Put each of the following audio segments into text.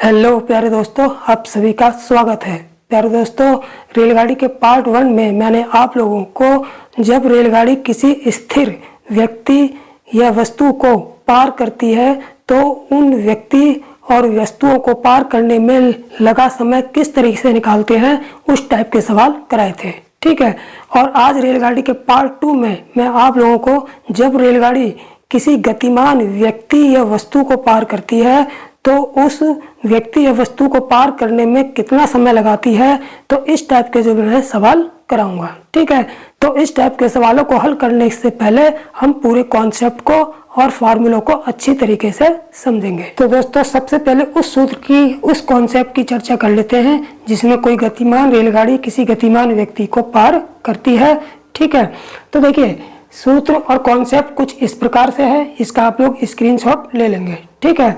Hello प्यारे दोस्तों, आप सभी का स्वागत है। प्यारे दोस्तों, रेलगाड़ी के पार्ट 1 में मैंने आप लोगों को जब रेलगाड़ी किसी स्थिर व्यक्ति या वस्तु को पार करती है तो उन व्यक्ति और वस्तुओं को पार करने में लगा समय किस तरीके से निकालते हैं, उस टाइप के सवाल कराए थे। ठीक है। और आज रेलगाड़ी के पार्ट 2 में मैं आप लोगों को जब रेलगाड़ी किसी गतिमान व्यक्ति या वस्तु को पार करती है तो उस व्यक्ति या वस्तु को पार करने में कितना समय लगाती है, तो इस टाइप के जो मैं सवाल कराऊंगा। ठीक है। तो इस टाइप के सवालों को हल करने से पहले हम पूरे कॉन्सेप्ट को और फार्मूलों को अच्छी तरीके से समझेंगे। तो दोस्तों, सबसे पहले उस सूत्र की, उस कॉन्सेप्ट की चर्चा कर लेते हैं जिसमें कोई गतिमान रेलगाड़ी किसी गतिमान व्यक्ति को पार करती है। ठीक है। तो देखिए, सूत्र और कॉन्सेप्ट कुछ इस प्रकार से है, इसका आप लोग स्क्रीनशॉट ले लेंगे। ठीक है।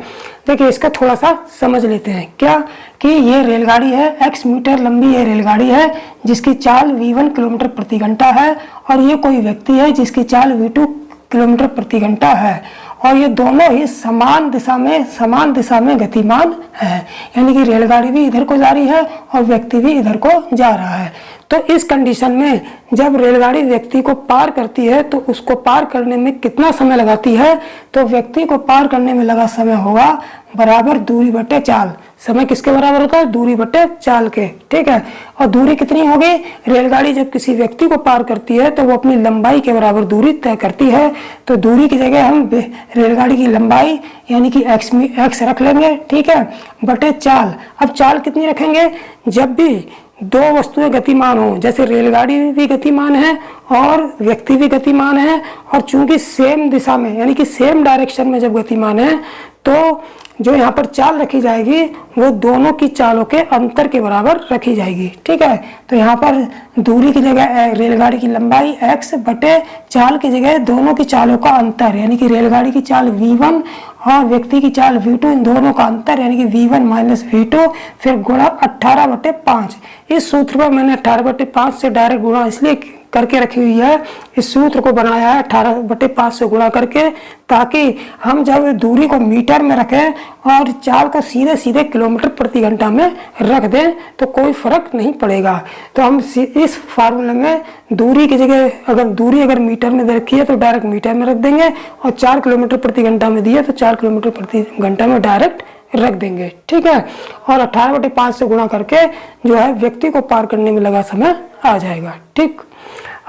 देखिए, इसका थोड़ा सा समझ लेते हैं। क्या कि ये रेलगाड़ी है, x मीटर लंबी ये रेलगाड़ी है जिसकी चाल v1 किलोमीटर प्रति घंटा है, और ये कोई व्यक्ति है जिसकी चाल v2 किलोमीटर प्रति घंटा है, और ये दोनों ही समान दिशा में गतिमान है। यानी कि रेलगाड़ी भी इधर को जा रही है और व्यक्ति भी इधर को जा रहा है। तो इस कंडीशन में जब रेलगाड़ी व्यक्ति को पार करती है तो उसको पार करने में कितना समय लगाती है, तो व्यक्ति को पार करने में लगा समय होगा बराबर दूरी बटे चाल। समय किसके बराबर होता है? दूरी बटे चाल के। ठीक है। और दूरी कितनी होगी? रेलगाड़ी जब किसी व्यक्ति को पार करती है तो वो अपनी लंबाई के बराबर दूरी तय करती है। तो दूरी की जगह हम रेलगाड़ी की लंबाई यानी कि एक्स रख लेंगे। ठीक है, बटे चाल। अब चाल कितनी रखेंगे? जब भी दो वस्तुएं गतिमान हो, जैसे रेलगाड़ी भी गतिमान है और व्यक्ति भी गतिमान है, और चूंकि सेम दिशा में यानी कि सेम डायरेक्शन में जब गतिमान है तो जो यहाँ पर चाल रखी जाएगी वो दोनों की चालों के अंतर के बराबर रखी जाएगी। ठीक है। तो यहाँ पर दूरी की जगह रेलगाड़ी की लंबाई x बटे चाल की जगह दोनों की चालों का अंतर, यानी कि रेलगाड़ी की चाल v1 और व्यक्ति की चाल v2, इन दोनों का अंतर यानी कि v1 माइनस v2, फिर गुणा 18/5। इस सूत्र पर मैंने 18/5 से डायरेक्ट गुणा इसलिए करके रखी हुई है, इस सूत्र को बनाया है 18/5 से गुणा करके, ताकि हम जब दूरी को मीटर में रखें और चाल को सीधे सीधे किलोमीटर प्रति घंटा में रख दें तो कोई फर्क नहीं पड़ेगा। तो हम इस फार्मूले में दूरी की जगह अगर मीटर में रखी है तो डायरेक्ट मीटर में रख देंगे, और 4 किलोमीटर प्रति घंटा में दिए तो 4 किलोमीटर प्रति घंटा में डायरेक्ट रख देंगे। ठीक है। और 18/5 से गुणा करके जो है व्यक्ति को पार करने में लगा समय आ जाएगा। ठीक।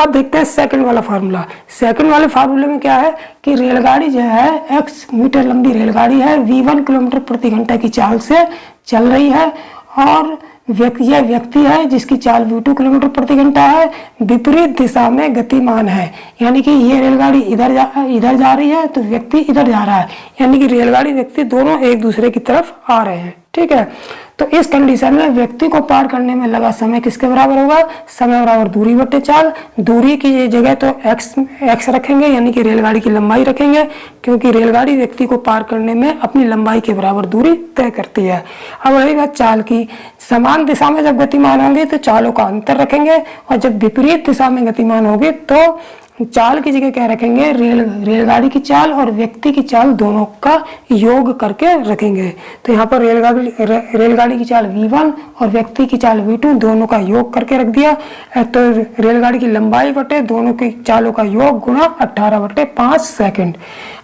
अब देखते हैं सेकंड वाला फार्मूला। सेकंड वाले फार्मूले में क्या है कि रेलगाड़ी जो है x मीटर लंबी रेलगाड़ी है, v1 किलोमीटर प्रति घंटा की चाल से चल रही है, और यह व्यक्ति है जिसकी चाल v2 किलोमीटर प्रति घंटा है, विपरीत दिशा में गतिमान है। यानी कि ये रेलगाड़ी इधर जा रही है तो व्यक्ति इधर जा रहा है, यानी कि रेलगाड़ी व्यक्ति दोनों एक दूसरे की तरफ आ रहे हैं। ठीक है। तो इस कंडीशन में व्यक्ति को पार करने में लगा समय किसके बराबर होगा? समय बराबर दूरी बटे चाल। दूरी की जगह तो x रखेंगे यानी कि रेलगाड़ी की लंबाई रखेंगे, क्योंकि रेलगाड़ी व्यक्ति को पार करने में अपनी लंबाई के बराबर दूरी तय करती है। अब रही बात चाल की, समान दिशा में जब गतिमान होंगे तो चालों का अंतर रखेंगे, और जब विपरीत दिशा में गतिमान होगी तो चाल की जगह क्या रखेंगे? रेलगाड़ी की चाल और व्यक्ति की चाल दोनों का योग करके रखेंगे। तो यहाँ पर रेलगाड़ी की चाल v1 और व्यक्ति की चाल v2 दोनों का योग करके रख दिया। तो रेलगाड़ी की लंबाई बटे दोनों की चालों का योग गुणा 18/5 सेकंड।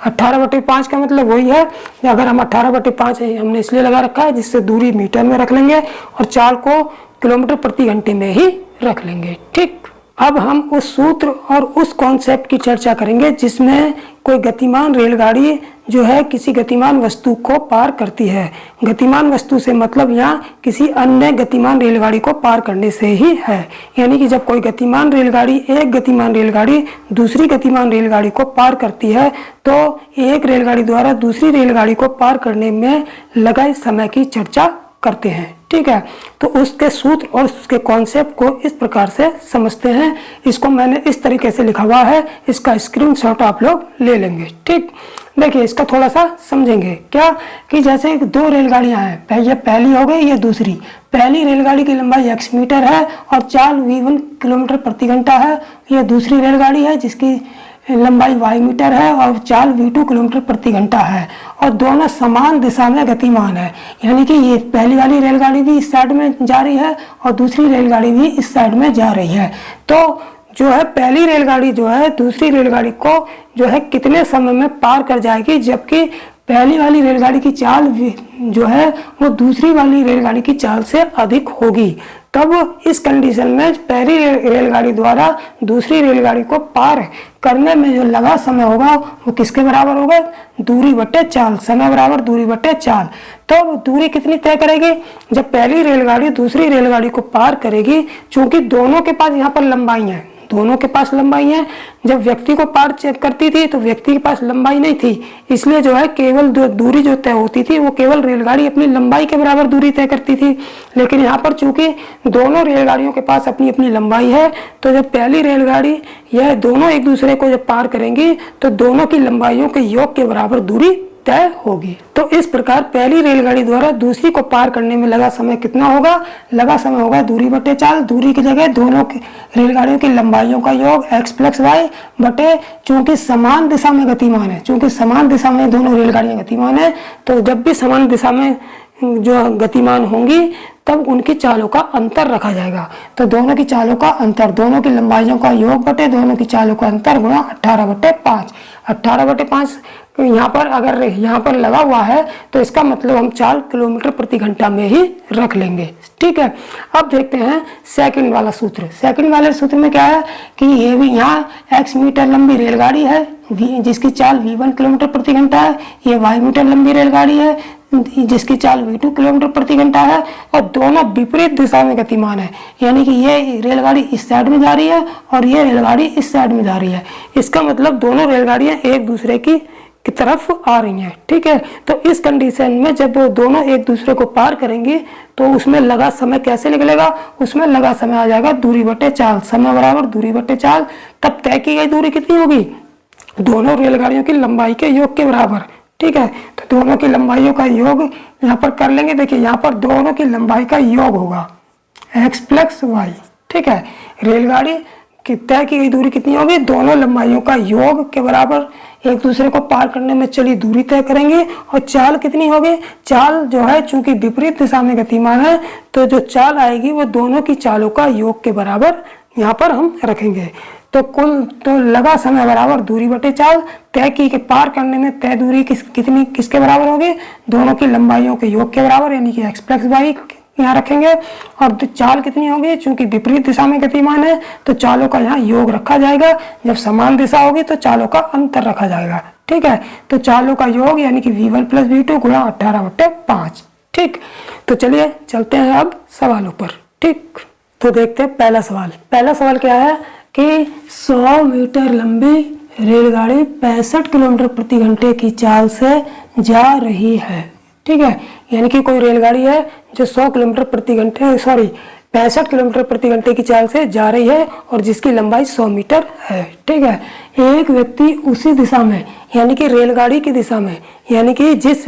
18/5 का मतलब वही है, अगर हम 18/5 हमने इसलिए लगा रखा है जिससे दूरी मीटर में रख लेंगे और चाल को किलोमीटर प्रति घंटे में ही रख लेंगे। ठीक। अब हम उस सूत्र और उस कॉन्सेप्ट की चर्चा करेंगे जिसमें कोई गतिमान रेलगाड़ी जो है किसी गतिमान वस्तु को पार करती है। गतिमान वस्तु से मतलब यहाँ किसी अन्य गतिमान रेलगाड़ी को पार करने से ही है। यानी कि जब कोई गतिमान रेलगाड़ी, एक गतिमान रेलगाड़ी दूसरी गतिमान रेलगाड़ी को पार करती है तो एक रेलगाड़ी द्वारा दूसरी रेलगाड़ी को पार करने में लगे समय की चर्चा करते हैं। ठीक है। तो उसके सूत्र और उसके कॉन्सेप्ट को इस प्रकार से समझते हैं। इसको मैंने इस तरीके से लिखा हुआ है, इसका स्क्रीनशॉट आप लोग ले लेंगे। ठीक। देखिए, इसका थोड़ा सा समझेंगे। क्या कि जैसे दो रेलगाड़ियां हैं, ये पहली हो गई, ये दूसरी। पहली रेलगाड़ी की लंबाई x मीटर है और चाल v1 किलोमीटर प्रति घंटा है। यह दूसरी रेलगाड़ी है जिसकी लंबाई y मीटर है और चाल v2 किलोमीटर प्रति घंटा है और दोनों समान दिशा में गतिमान है। यानी कि ये पहली वाली रेलगाड़ी भी इस साइड में जा रही है और दूसरी रेलगाड़ी भी इस साइड में जा रही है। तो जो है पहली रेलगाड़ी जो है दूसरी रेलगाड़ी को जो है कितने समय में पार कर जाएगी, जबकि पहली वाली रेलगाड़ी की चाल जो है वो दूसरी वाली रेलगाड़ी की चाल से अधिक होगी। तब इस कंडीशन में पहली रेलगाड़ी द्वारा दूसरी रेलगाड़ी को पार करने में जो लगा समय होगा वो किसके बराबर होगा, दूरी बटे चाल, समय बराबर दूरी बटे चाल। तो दूरी कितनी तय करेगी, जब पहली रेलगाड़ी दूसरी रेलगाड़ी को पार करेगी, चूंकि दोनों के पास यहाँ पर लंबाई है, दोनों के पास लंबाई है। जब व्यक्ति को पार चेक करती थी तो व्यक्ति के पास लंबाई नहीं थी, इसलिए जो है केवल दूरी जो तय होती थी वो केवल रेलगाड़ी अपनी लंबाई के बराबर दूरी तय करती थी। लेकिन यहाँ पर चूंकि दोनों रेलगाड़ियों के पास अपनी अपनी लंबाई है, तो जब पहली रेलगाड़ी यह दोनों एक दूसरे को जब पार करेंगी तो दोनों की लंबाइयों के योग के बराबर दूरी तय होगी। तो इस प्रकार पहली रेलगाड़ी द्वारा दूसरी को पार करने में लगा समय कितना होगा, लगा समय होगा दूरी बटे चाल। दूरी की जगह दोनों रेलगाड़ियों की लंबाइयों का योग x प्लस वाई बटे, चूंकि समान दिशा में गतिमान है, चूंकि समान दिशा में दोनों रेलगाड़ियां गतिमान है, तो जब भी समान दिशा में जो गतिमान होंगी तब उनकी चालों का अंतर रखा जाएगा। तो दोनों की चालों का अंतर, दोनों की लंबाइयों का योग बटे दोनों की चालों का अंतर गुणा 18/5। 18/5 यहाँ पर अगर यहाँ पर लगा हुआ है तो इसका मतलब हम चाल किलोमीटर प्रति घंटा में ही रख लेंगे। ठीक है, अब देखते हैं सेकंड वाला सूत्र। सेकंड वाले सूत्र में क्या है कि ये भी यहाँ x मीटर लंबी रेलगाड़ी है जिसकी चाल v1 किलोमीटर प्रति घंटा है, ये y मीटर लंबी रेलगाड़ी है जिसकी चाल v2 किलोमीटर प्रति घंटा है और दोनों विपरीत दिशा में गतिमान है। यानी कि ये रेलगाड़ी इस साइड में जा रही है और ये रेलगाड़ी इस साइड में जा रही है। इसका मतलब दोनों रेलगाड़ियां एक दूसरे की तरफ आ रही हैं। ठीक है, तो इस कंडीशन में जब वो दोनों एक दूसरे को पार करेंगे तो उसमें लगा समय कैसे निकलेगा, उसमें लगा समय आ जाएगा दूरी बटे चाल, समय बराबर दूरी बटे चाल। तब तय की गई दूरी कितनी होगी, दोनों रेलगाड़ियों की लंबाई के योग के बराबर। ठीक है, तो दोनों की लंबाइयों का योग यहाँ पर कर लेंगे। देखिए यहाँ पर दोनों की लंबाई का योग होगा x प्लस वाई। ठीक है, रेलगाड़ी की तय की गई दूरी कितनी होगी, दोनों लंबाइयों का योग के बराबर एक दूसरे को पार करने में चली दूरी तय करेंगे। और चाल कितनी होगी, चाल जो है चूंकि विपरीत दिशा में गतिमान है तो जो चाल आएगी वो दोनों की चालों का योग के बराबर यहाँ पर हम रखेंगे। तो लगा समय बराबर दूरी बटे चाल, तय की के पार करने में तय दूरी कितनी किसके बराबर होगी, दोनों की लंबाइयों के योग के बराबर, यानी कि x प्लस वाई यहाँ रखेंगे। और चाल कितनी होगी, चूंकि विपरीत दिशा में गतिमान है तो चालों का यहाँ योग रखा जाएगा। जब समान दिशा होगी तो चालों का अंतर रखा जाएगा। ठीक है, तो चालों का योग यानी कि v1 प्लस v2 गुणा 18/5। ठीक, तो चलिए चलते हैं अब सवालों पर। ठीक, तो देखते हैं पहला सवाल। पहला सवाल क्या है कि 100 मीटर लंबी रेलगाड़ी 65 किलोमीटर प्रति घंटे की चाल से जा रही है। ठीक है, यानी कि कोई रेलगाड़ी है जो 100 किलोमीटर प्रति घंटे 65 किलोमीटर प्रति घंटे की चाल से जा रही है और जिसकी लंबाई 100 मीटर है। ठीक है, एक व्यक्ति उसी दिशा में यानी कि रेलगाड़ी की दिशा में, यानी कि जिस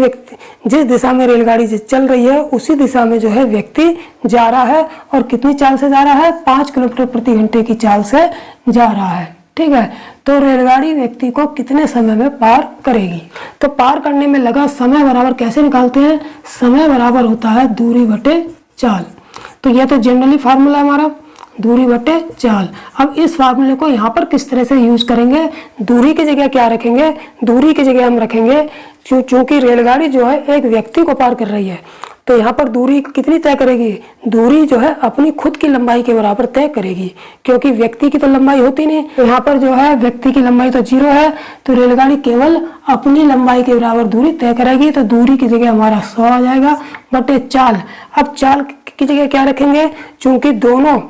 दिशा में रेलगाड़ी चल रही है उसी दिशा में जो है व्यक्ति जा रहा है और कितनी चाल से जा रहा है, 5 किलोमीटर प्रति घंटे की चाल से जा रहा है। ठीक है, तो रेलगाड़ी व्यक्ति को कितने समय में पार करेगी। तो पार करने में लगा समय बराबर कैसे निकालते हैं, समय बराबर होता है दूरी बटे चाल। तो यह तो जनरली फार्मूला है हमारा, दूरी बटे चाल। अब इस फार्मूले को यहाँ पर किस तरह से यूज करेंगे, दूरी की जगह क्या रखेंगे, दूरी की जगह हम रखेंगे चूंकि रेलगाड़ी जो है एक व्यक्ति को पार कर रही है तो यहाँ पर दूरी कितनी तय करेगी, दूरी जो है अपनी खुद की लंबाई के बराबर तय करेगी, क्योंकि व्यक्ति की तो लंबाई होती नहीं। तो यहाँ पर जो है व्यक्ति की लंबाई तो 0 है, तो रेलगाड़ी केवल अपनी लंबाई के बराबर दूरी तय करेगी। तो दूरी की जगह हमारा 100 आ जाएगा बटे चाल। अब चाल की जगह क्या रखेंगे, चूंकि दोनों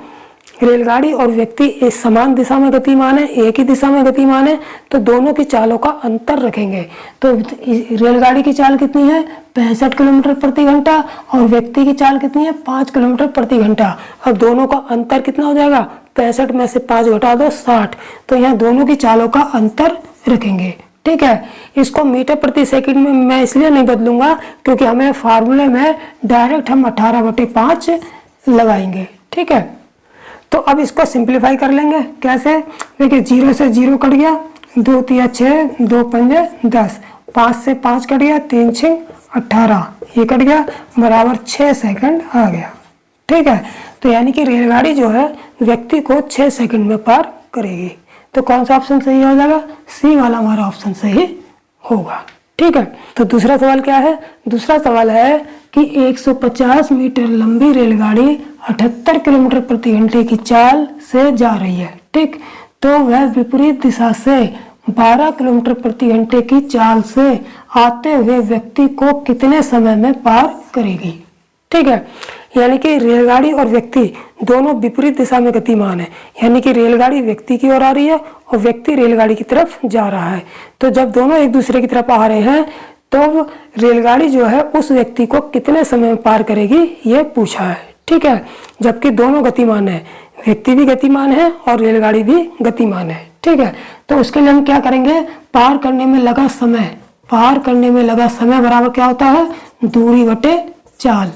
रेलगाड़ी और व्यक्ति एक समान दिशा में गतिमान है, एक ही दिशा में गतिमान है, तो दोनों की चालों का अंतर रखेंगे। तो रेलगाड़ी की चाल कितनी है, 65 किलोमीटर प्रति घंटा और व्यक्ति की चाल कितनी है, 5 किलोमीटर प्रति घंटा। अब दोनों का अंतर कितना हो जाएगा, 65 में से 5 घटा दो 60। तो यहाँ दोनों की चालों का अंतर रखेंगे। ठीक है, इसको मीटर प्रति सेकंड में मैं इसलिए नहीं बदलूंगा क्योंकि हमें फार्मूले में डायरेक्ट हम 18/5 लगाएंगे। ठीक है, तो अब इसको सिंप्लीफाई कर लेंगे। कैसे, देखिए 0 से 0 कट गया, 2 तिया 6, 2 पंजे 10, 5 से 5 कट गया, 3 6 18, ये कट गया, बराबर 6 सेकंड आ गया। ठीक है, तो यानी कि रेलगाड़ी जो है व्यक्ति को 6 सेकंड में पार करेगी। तो कौन सा ऑप्शन सही हो जाएगा? सी वाला हमारा ऑप्शन सही होगा। ठीक है, तो दूसरा सवाल क्या है? दूसरा सवाल है कि 150 मीटर लंबी रेलगाड़ी 78 किलोमीटर प्रति घंटे की चाल से जा रही है। ठीक, तो वह विपरीत दिशा से 12 किलोमीटर प्रति घंटे की चाल से आते हुए व्यक्ति को कितने समय में पार करेगी? ठीक है, यानी कि रेलगाड़ी और व्यक्ति दोनों विपरीत दिशा में गतिमान है, यानी कि रेलगाड़ी व्यक्ति की ओर आ रही है और व्यक्ति रेलगाड़ी की तरफ जा रहा है। तो जब दोनों एक दूसरे की तरफ आ रहे हैं तो रेलगाड़ी जो है उस व्यक्ति को कितने समय में पार करेगी ये पूछा है। ठीक है, जबकि दोनों गतिमान है, व्यक्ति भी गतिमान है और रेलगाड़ी भी गतिमान है। ठीक है, तो उसके लिए हम क्या करेंगे? पार करने में लगा समय, पार करने में लगा समय बराबर क्या होता है? दूरी बटे चाल।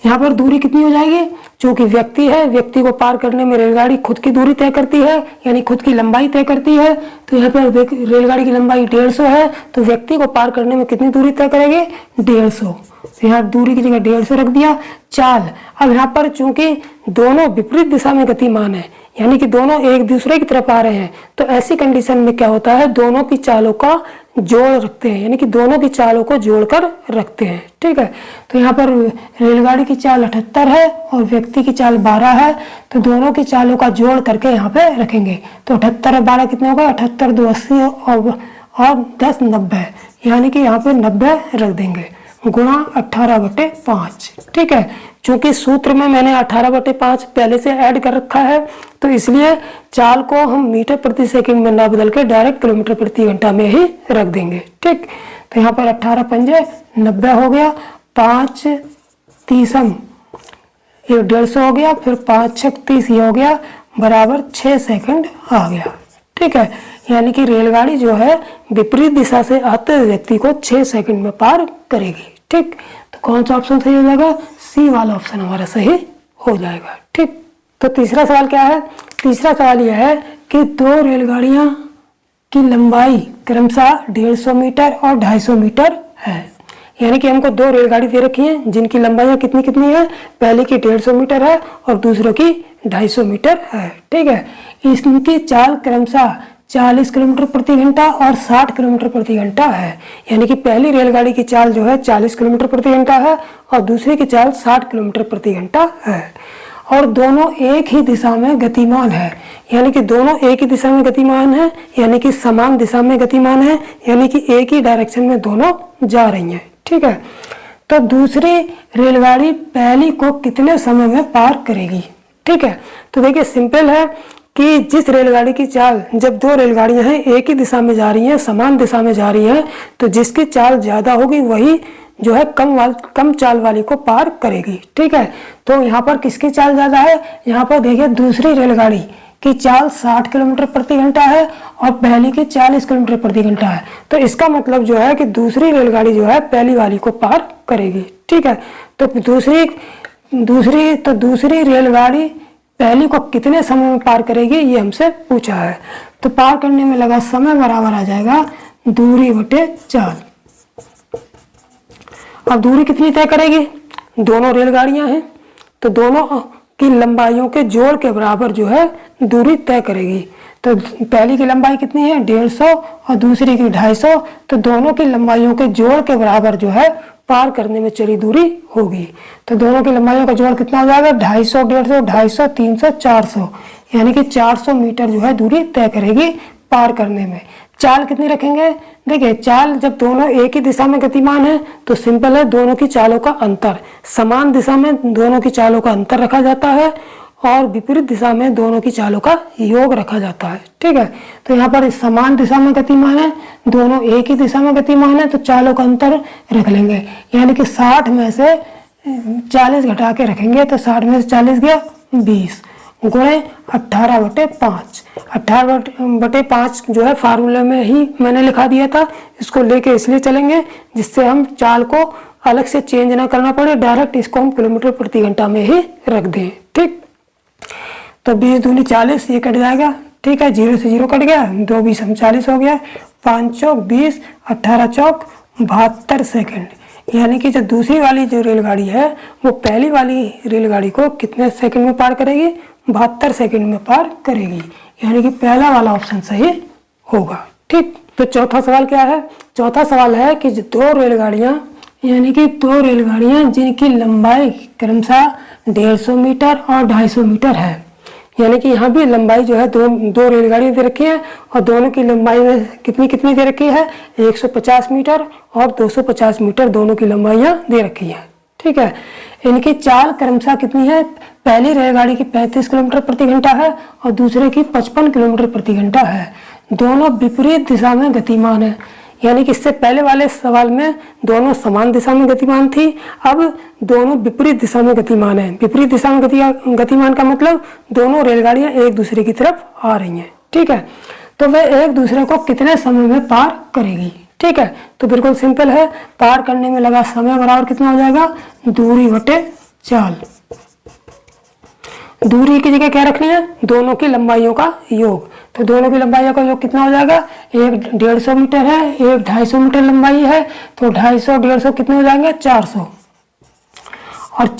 यहाँ पर दूरी कितनी हो जाएगी? चूंकि व्यक्ति है, व्यक्ति को पार करने में रेलगाड़ी खुद की दूरी तय करती है, यानी खुद की लंबाई तय करती है। तो यहाँ पर रेलगाड़ी की लंबाई 150 है, तो व्यक्ति को पार करने में कितनी दूरी तय करेगी? 150। तो यहाँ दूरी की जगह 150 रख दिया। चाल, अब यहाँ पर चूंकि दोनों विपरीत दिशा में गतिमान है, यानी कि दोनों एक दूसरे की तरफ आ रहे हैं, तो ऐसी कंडीशन में क्या होता है? दोनों की चालों का जोड़ रखते हैं, यानी कि दोनों की चालों को जोड़कर रखते हैं। ठीक है, तो यहाँ पर रेलगाड़ी की चाल 78 है और व्यक्ति की चाल 12 है, तो दोनों की चालों का जोड़ करके यहाँ पे रखेंगे। तो 78 और 12 कितने होगा? 78 2 80 और 10 90, यानी कि यहाँ पे 90 रख देंगे, गुणा 18/5। ठीक है, चूंकि सूत्र में मैंने 18/5 पहले से ऐड कर रखा है, तो इसलिए चाल को हम मीटर प्रति सेकंड में ना बदल के डायरेक्ट किलोमीटर प्रति घंटा में ही रख देंगे। ठीक, तो यहाँ पर 18 पंजे 90 हो गया, 5 तीसम ये 150 हो गया, फिर 5 6 30 ये हो गया, बराबर 6 सेकंड आ गया। ठीक है, यानी कि रेलगाड़ी जो है विपरीत दिशा से आते हुए व्यक्ति को 6 सेकंड में पार करेगी। ठीक, तो कौन सा ऑप्शन सही हो जाएगा? सी वाला ऑप्शन हमारा सही हो जाएगा। ठीक, तो तीसरा सवाल क्या है? तीसरा सवाल यह है कि दो रेलगाड़ियां की लंबाई क्रमशः 150 मीटर और 250 मीटर है, यानी कि हमको दो रेलगाड़ी दे रखी है जिनकी लंबाइयां कितनी कितनी है? पहले की 150 मीटर है और दूसरों की 250 मीटर है। ठीक है, इनकी चाल क्रमशः 40 किलोमीटर प्रति घंटा और 60 किलोमीटर प्रति घंटा है, यानी कि पहली रेलगाड़ी की चाल जो है 40 किलोमीटर प्रति घंटा है और दूसरी की चाल 60 किलोमीटर प्रति घंटा है, और दोनों एक ही दिशा में गतिमान है, यानी कि दोनों एक ही दिशा में गतिमान है, यानी कि समान दिशा में गतिमान है, यानी कि एक ही डायरेक्शन में दोनों जा रही हैं। ठीक है, तो दूसरी रेलगाड़ी पहली को कितने समय में पार करेगी? ठीक है, तो देखिए सिंपल है कि जिस रेलगाड़ी की चाल, जब दो रेलगाड़ियां हैं एक ही दिशा में जा रही हैं, समान दिशा में जा रही हैं, तो जिसकी चाल ज्यादा होगी वही जो है कम चाल वाली को पार करेगी। ठीक है, तो यहाँ पर किसकी चाल ज्यादा है? यहाँ पर देखिए दूसरी रेलगाड़ी की चाल 60 किलोमीटर प्रति घंटा है और पहली की 40 किलोमीटर प्रति घंटा है, तो इसका मतलब जो है कि दूसरी रेलगाड़ी जो है पहली वाली को पार करेगी। ठीक है, तो दूसरी रेलगाड़ी पहली को कितने समय में पार करेगी ये हमसे पूछा है। तो पार करने में लगा समय बराबर आ जाएगा दूरी बटे चाल। अब दूरी कितनी तय करेगी? दोनों रेलगाड़ियां हैं तो दोनों की लंबाइयों के जोड़ के बराबर जो है दूरी तय करेगी। तो पहली की लंबाई कितनी है? 150 और दूसरी की 250, तो दोनों की लंबाइयों के जोड़ के बराबर जो है पार करने में चली दूरी होगी। तो दोनों की लंबाइयों का जोड़ कितना हो जाएगा? 250 150 250 300 400, यानी कि 400 मीटर जो है दूरी तय करेगी पार करने में। चाल कितनी रखेंगे? देखिए चाल जब दोनों एक ही दिशा में गतिमान है तो सिंपल है, दोनों की चालों का अंतर, समान दिशा में दोनों की चालों का अंतर रखा जाता है और विपरीत दिशा में दोनों की चालों का योग रखा जाता है। ठीक है, तो यहाँ पर समान दिशा में गतिमान है, दोनों एक ही दिशा में गतिमान है, तो चालों का अंतर रख लेंगे, यानी कि 60 में से 40 घटा के रखेंगे, तो 60 में से 40 गया 20 गुणे 18/5। 18/5 जो है फार्मूले में ही मैंने लिखा दिया था, इसको लेके इसलिए चलेंगे जिससे हम चाल को अलग से चेंज ना करना पड़े, डायरेक्ट इसको हम किलोमीटर प्रति घंटा में ही रख दें। ठीक, तो 20 दूनी 40, ये कट जाएगा ठीक है, 0 से 0 कट गया, 2 20 39 हो गया, 5 चौक 20, 18 चौक 72 सेकंड। यानी कि जो दूसरी वाली जो रेलगाड़ी है वो पहली वाली रेलगाड़ी को कितने सेकंड में पार करेगी? 72 सेकंड में पार करेगी। यानी कि पहला वाला ऑप्शन सही होगा। ठीक, तो चौथा सवाल क्या है? चौथा सवाल है कि दो रेलगाड़ियां, यानी कि दो रेलगाड़ियां जिनकी लंबाई क्रमशः 150 मीटर और 250 मीटर है। यानी कि यहाँ भी लंबाई जो है दो रेलगाड़ियां दे रखी है और दोनों की लंबाई में कितनी दे रखी है? 150 मीटर और 250 मीटर दोनों की लंबाइयां दे रखी है। ठीक है, इनकी चाल क्रमशः कितनी है? पहली रेलगाड़ी की 35 किलोमीटर प्रति घंटा है और दूसरे की 55 किलोमीटर प्रति घंटा है। दोनों विपरीत दिशा में गतिमान है। यानी कि इससे पहले वाले सवाल में दोनों समान दिशा में गतिमान थी, अब दोनों विपरीत दिशा में गतिमान है। विपरीत दिशा में गतिमान का मतलब दोनों रेलगाड़ियां एक दूसरे की तरफ आ रही हैं। ठीक है, तो वे एक दूसरे को कितने समय में पार करेगी? ठीक है, तो बिल्कुल सिंपल है, पार करने में लगा समय बराबर कितना हो जाएगा? दूरी बटे चाल। दूरी की जगह क्या रखनी है? दोनों की लंबाइयों का योग। तो दोनों की लंबाइयों का योग कितना हो जाएगा? एक 150 मीटर है, एक 250 मीटर लंबाई है, तो 250 150 कितने हो जाएंगे? 400। और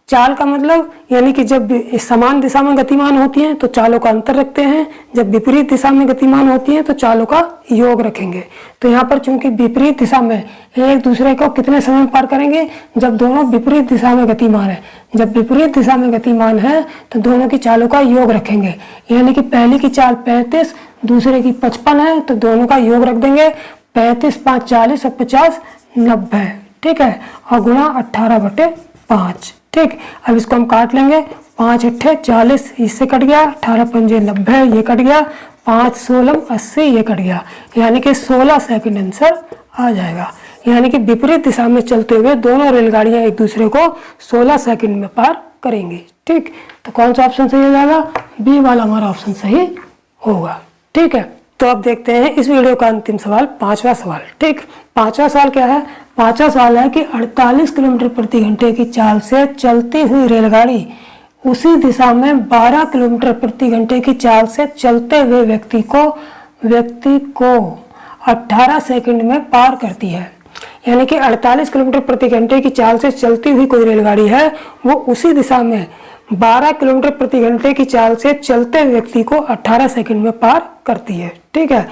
चाल का मतलब यानी कि जब समान दिशा में गतिमान होती हैं तो चालों का अंतर रखते हैं, जब विपरीत दिशा में गतिमान होती हैं तो चालों का योग रखेंगे। तो यहाँ पर चूंकि विपरीत दिशा में एक दूसरे को कितने समय में पार करेंगे? जब दोनों विपरीत दिशा में गतिमान है। जब विपरीत दिशा में गतिमान है तो दोनों की चालों का योग रखेंगे। यानी कि पहली की चाल 35, दूसरे की 55 है, तो दोनों का योग रख देंगे। 35 5 40 और 50 90। ठीक है, और गुणा 18/5। ठीक, अब इसको हम काट लेंगे। 5 8 40, इससे कट गया, 18 5 90, ये कट गया, 5 16 80, ये कट गया। यानी कि 16 सेकंड आंसर आ जाएगा। यानी कि विपरीत दिशा में चलते हुए दोनों रेलगाड़ियां एक दूसरे को 16 सेकंड में पार करेंगी। ठीक, तो कौन सा ऑप्शन सही हो जाएगा? बी वाला हमारा ऑप्शन सही होगा। ठीक है, तो अब देखते हैं इस वीडियो का अंतिम सवाल, पांचवा सवाल। ठीक, पांचवा सवाल क्या है? पांचवा सवाल है कि 48 किलोमीटर प्रति घंटे की चाल से चलती हुई रेलगाड़ी उसी दिशा में 12 किलोमीटर प्रति घंटे की चाल से चलते हुए व्यक्ति को 18 सेकंड में पार करती है। यानी कि 48 किलोमीटर प्रति घंटे की चाल से चलती हुई कोई रेलगाड़ी है, वो उसी दिशा में 12 किलोमीटर प्रति घंटे की चाल से चलते हुए व्यक्ति को 18 सेकंड में पार करती है। ठीक है,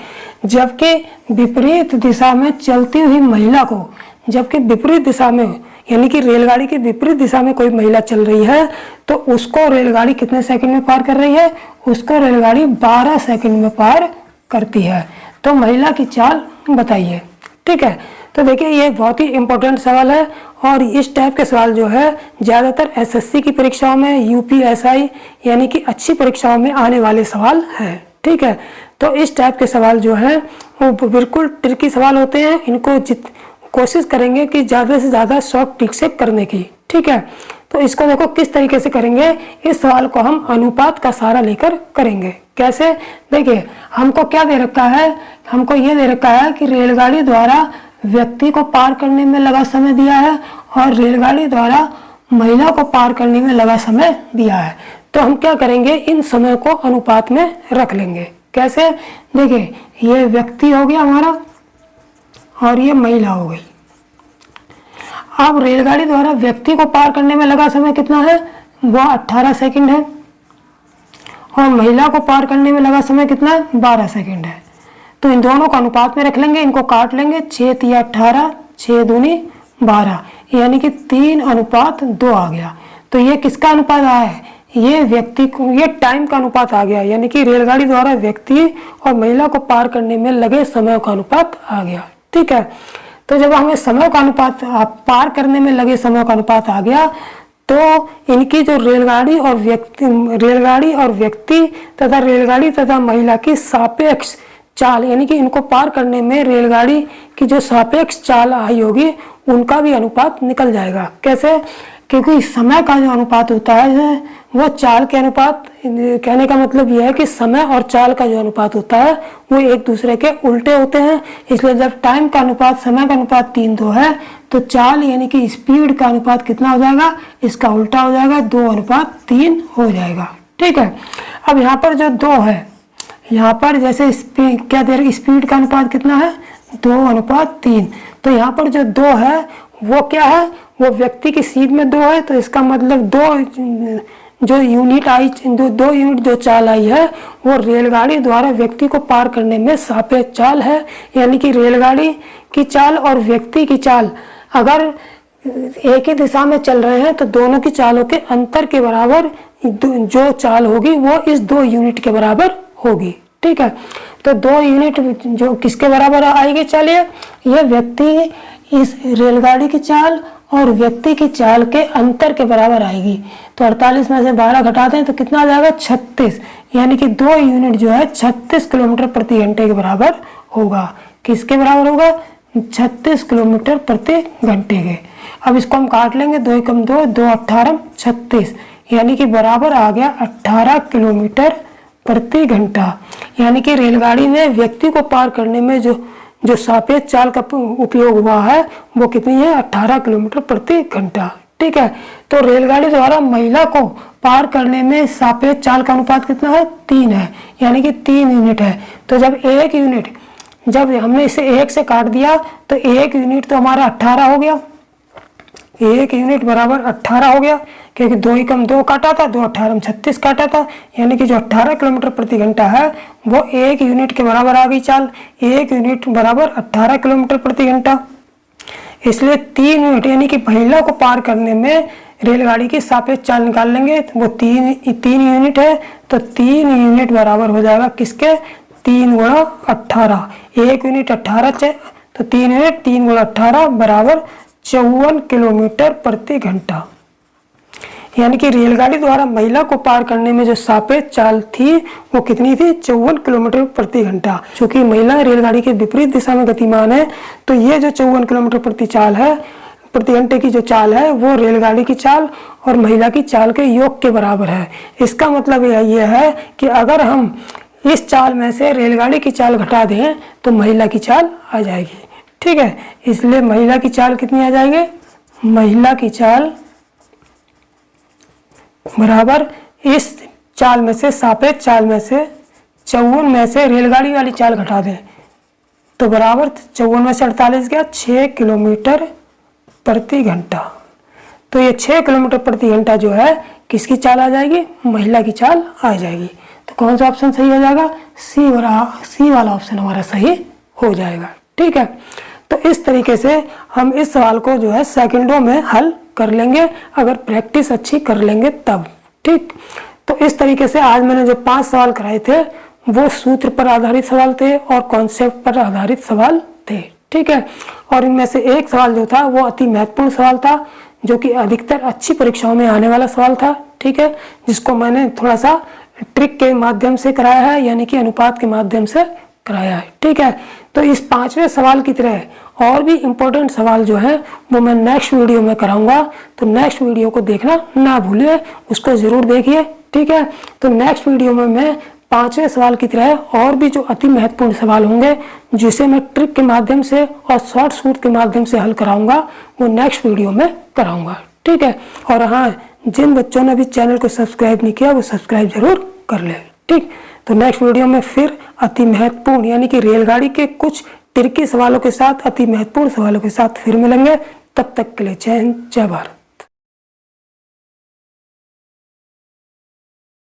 जबकि विपरीत दिशा में चलती हुई महिला को, जबकि विपरीत दिशा में यानी कि रेलगाड़ी की विपरीत दिशा में कोई महिला चल रही है तो उसको रेलगाड़ी कितने सेकंड में पार कर रही है? उसको रेलगाड़ी 12 सेकंड में पार करती है। तो महिला की चाल बताइए। ठीक है, तो देखिए ये बहुत ही इम्पोर्टेंट सवाल है और इस टाइप के सवाल जो है ज़्यादातर एसएससी की परीक्षाओं में, यूपीएसआई यानी कि अच्छी परीक्षाओं में आने वाले सवाल हैं। ठीक है, तो इस टाइप के सवाल जो है वो बिल्कुल ट्रिकी सवाल होते हैं। इनको कोशिश करेंगे कि ज़्यादा से ज़्यादा शॉर्ट ट्रिक से करने की। ठीक है, तो इसको देखो किस तरीके से करेंगे। इस सवाल को हम अनुपात का सहारा लेकर करेंगे। कैसे? देखिए हमको क्या दे रखा है? हमको ये दे रखा है कि रेलगाड़ी द्वारा व्यक्ति को पार करने में लगा समय दिया है और रेलगाड़ी द्वारा महिला को पार करने में लगा समय दिया है। तो हम क्या करेंगे? इन समय को अनुपात में रख लेंगे। कैसे? देखिए ये व्यक्ति हो गया हमारा और ये महिला हो गई। अब रेलगाड़ी द्वारा व्यक्ति को पार करने में लगा समय कितना है? वो 18 सेकंड है और महिला को पार करने में लगा समय कितना है? 12 सेकंड है। तो इन दोनों को अनुपात में रख लेंगे, इनको काट लेंगे। 6 3 18, 6 दूनी 12, यानी कि 3:2 आ गया। तो ये किसका अनुपात आया है? ये व्यक्ति को, ये टाइम का अनुपात आ गया। यानी कि रेलगाड़ी द्वारा व्यक्ति और महिला को पार करने में लगे समय का अनुपात आ गया। ठीक है, तो जब हमें समय का अनुपात, पार करने में लगे समय का अनुपात आ गया तो इनकी जो रेलगाड़ी और व्यक्ति तथा रेलगाड़ी तथा महिला की सापेक्ष चाल, यानी कि इनको पार करने में रेलगाड़ी की जो सापेक्ष चाल आई होगी उनका भी अनुपात निकल जाएगा। कैसे? क्योंकि समय का जो अनुपात होता है वो चाल के अनुपात, कहने का मतलब यह है कि समय और चाल का जो अनुपात होता है वो एक दूसरे के उल्टे होते हैं। इसलिए जब टाइम का अनुपात समय का अनुपात 3:2 है तो चाल यानी कि स्पीड का अनुपात कितना हो जाएगा? इसका उल्टा हो जाएगा, 2:3 हो जाएगा। ठीक है, अब यहाँ पर जो 2 है यहाँ पर जैसे स्पीड क्या दे रही, स्पीड का अनुपात कितना है 2:3। तो यहाँ पर जो 2 है वो क्या है, वो व्यक्ति की स्पीड में 2 है, तो इसका मतलब 2 जो यूनिट आई, 2 यूनिट जो चाल आई है वो रेलगाड़ी द्वारा व्यक्ति को पार करने में सापेक्ष चाल है। यानी कि रेलगाड़ी की चाल और व्यक्ति की चाल अगर एक ही दिशा में चल रहे हैं तो दोनों की चालों के अंतर के बराबर जो चाल होगी वो इस 2 यूनिट के बराबर होगी। ठीक है, तो 2 यूनिट जो किसके बराबर आएगी, चलिए ये व्यक्ति इस रेलगाड़ी की चाल और व्यक्ति की चाल के अंतर के बराबर आएगी। तो 48 में से 12 घटा दें तो कितना आ जाएगा 36, यानी कि 2 यूनिट जो है 36 किलोमीटर प्रति घंटे के बराबर होगा। किसके बराबर होगा, 36 किलोमीटर प्रति घंटे के। अब इसको हम काट लेंगे, 2 एकम 2, 2 18 36, यानी कि बराबर आ गया 18 किलोमीटर प्रति घंटा। यानी कि रेलगाड़ी में व्यक्ति को पार करने में जो सापेक्ष चाल का उपयोग हुआ है वो कितनी है, 18 किलोमीटर प्रति घंटा। ठीक है, तो रेलगाड़ी द्वारा महिला को पार करने में सापेक्ष चाल का अनुपात कितना है, 3 है, यानी कि 3 यूनिट है। तो जब हमने इसे 1 से काट दिया तो 1 यूनिट तो हमारा 18 हो गया, 1 यूनिट बराबर 18 हो गया, क्योंकि 2 एकम 2 काटा था, 2 18 36 काटा था, यानी कि जो 18 किलोमीटर प्रति घंटा है वो 1 यूनिट के बराबर आ गई चाल। 1 यूनिट बराबर 18 किलोमीटर प्रति घंटा, इसलिए 3 यूनिट यानी कि महिला को पार करने में रेलगाड़ी की सापेक्ष चाल निकाल लेंगे, वो 3 यूनिट है, तो 3 यूनिट बराबर हो जाएगा किसके, 3 गुणा 18। 1 यूनिट 18 तो 3 यूनिट 3 गुणा 18 बराबर 54 किलोमीटर प्रति घंटा। यानी कि रेलगाड़ी द्वारा महिला को पार करने में जो सापेक्ष चाल थी वो कितनी थी, 54 किलोमीटर प्रति घंटा। चूंकि महिला रेलगाड़ी के विपरीत दिशा में गतिमान है तो ये जो 54 किलोमीटर प्रति घंटे की जो चाल है वो रेलगाड़ी की चाल और महिला की चाल के योग के बराबर है। इसका मतलब ये है कि अगर हम इस चाल में से रेलगाड़ी की चाल घटा दें तो महिला की चाल आ जाएगी। ठीक है, इसलिए महिला की चाल कितनी आ जाएगी, महिला की चाल बराबर इस चाल में से सापेक्ष चाल में से 54 में से रेलगाड़ी वाली चाल घटा दें तो बराबर 54 में से 48 गया 6 किलोमीटर प्रति घंटा। तो ये 6 किलोमीटर प्रति घंटा जो है किसकी चाल आ जाएगी, महिला की चाल आ जाएगी। तो कौन सा ऑप्शन सही हो जाएगा, सी वाला ऑप्शन हमारा सही हो जाएगा। ठीक है, तो इस तरीके से हम इस सवाल को जो है सेकंडों में हल कर लेंगे अगर प्रैक्टिस अच्छी कर लेंगे तब। ठीक, तो इस तरीके से आज मैंने जो 5 सवाल कराए थे वो सूत्र पर आधारित सवाल थे और कॉन्सेप्ट पर आधारित सवाल थे। ठीक है, और इनमें से एक सवाल जो था वो अति महत्वपूर्ण सवाल था जो कि अधिकतर अच्छी परीक्षाओं में आने वाला सवाल था। ठीक है, जिसको मैंने थोड़ा सा ट्रिक के माध्यम से कराया है, यानी कि अनुपात के माध्यम से कराया है। ठीक है, तो इस 5वें सवाल की तरह और भी इम्पोर्टेंट सवाल जो है वो मैं नेक्स्ट वीडियो में कराऊंगा, तो नेक्स्ट वीडियो को देखना ना भूलिए, उसको जरूर देखिए। ठीक है, तो नेक्स्ट वीडियो में मैं 5वें सवाल की तरह और भी जो अति महत्वपूर्ण सवाल होंगे जिसे मैं ट्रिक के माध्यम से और शॉर्ट सूत्र के माध्यम से हल कराऊंगा वो नेक्स्ट वीडियो में कराऊंगा। ठीक है, और हाँ, जिन बच्चों ने अभी चैनल को सब्सक्राइब नहीं किया वो सब्सक्राइब जरूर कर ले। ठीक, तो नेक्स्ट वीडियो में फिर अति महत्वपूर्ण यानी कि रेलगाड़ी के कुछ ट्रिकी सवालों के साथ, अति महत्वपूर्ण सवालों के साथ फिर मिलेंगे। तब तक के लिए जय हिंद, जय भारत।